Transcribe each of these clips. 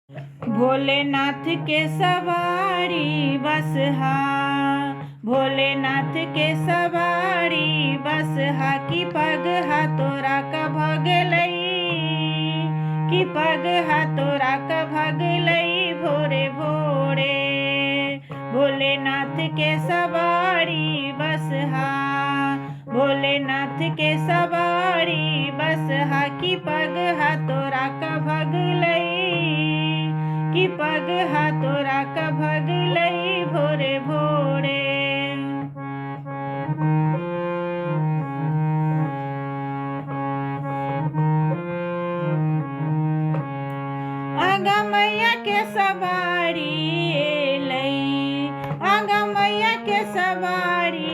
भोलेनाथ के सवारी बसहा, भोलेनाथ के सवारी बसहा की पगहा तोरा का भगलई, की पगहा तोरा का भगलई भोरे भोरे। भोलेनाथ के सवारी बसहा, भोलेनाथ के सवारी बसहा की पगहा तोरा का भगलई, की पगहा तोरा का भगलई भोरे भोरे। आगा मैया के सवारी एलई, आगा मैया के सवारी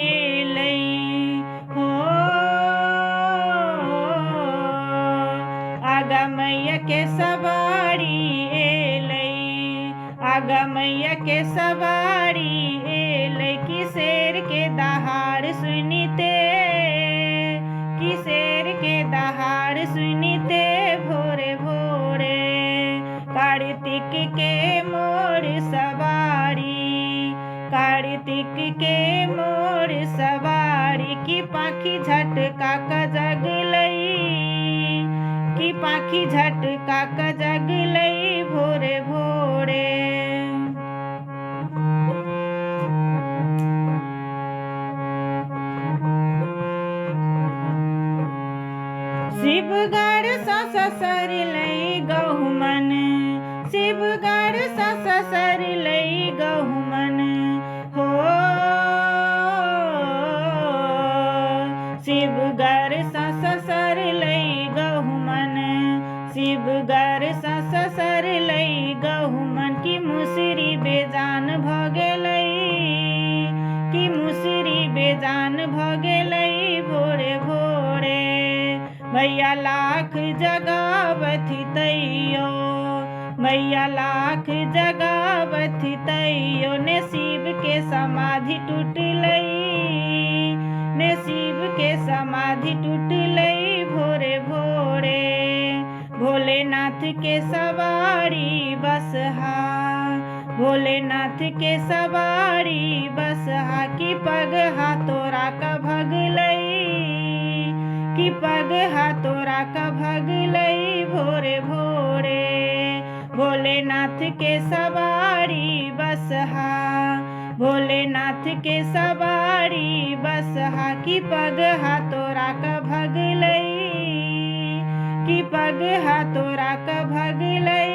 एलई हो, आगा मैया के सवारी एलई, आगा मैया के सवारी एलई की शेर के दहाड़ सुनिते, की शेर के दहाड़ सुनिते भोरे भोरे। कार्तिक के मोर सवारी, कार्तिक के मोर सवारी की पाखी झटका का जगलई, की पाखी झटका का जगलई भोरे भोरे। शिवगढ़ ससर लई गहुमन, शिवगढ़ ससर लई गहुमन हो, शिवगढ़ ससर लई गहुमन, शिवगढ़ ससर लई गहुमन की मुसरी बेजान भगलई, की मुसरी बेजान भगलई भोरे भोरे। मैया लाख जगावथी तैयो, मैया लाख जगावथी तैयो ने शिव के समाधि टूटलई, ने शिव के समाधि टूटलई भोरे भोरे। भोलेनाथ के सवारी बसहा, भोलेनाथ के सवारी बसहा की पगहा तोरा का भगलई, की पगहा तोरा का भगलई भोरे भोरे। भोलेनाथ के सवारी बसहा, भोलेनाथ के सवारी बसहा की पगहा तोरा का भगलई, की पगहा तोरा का भगलई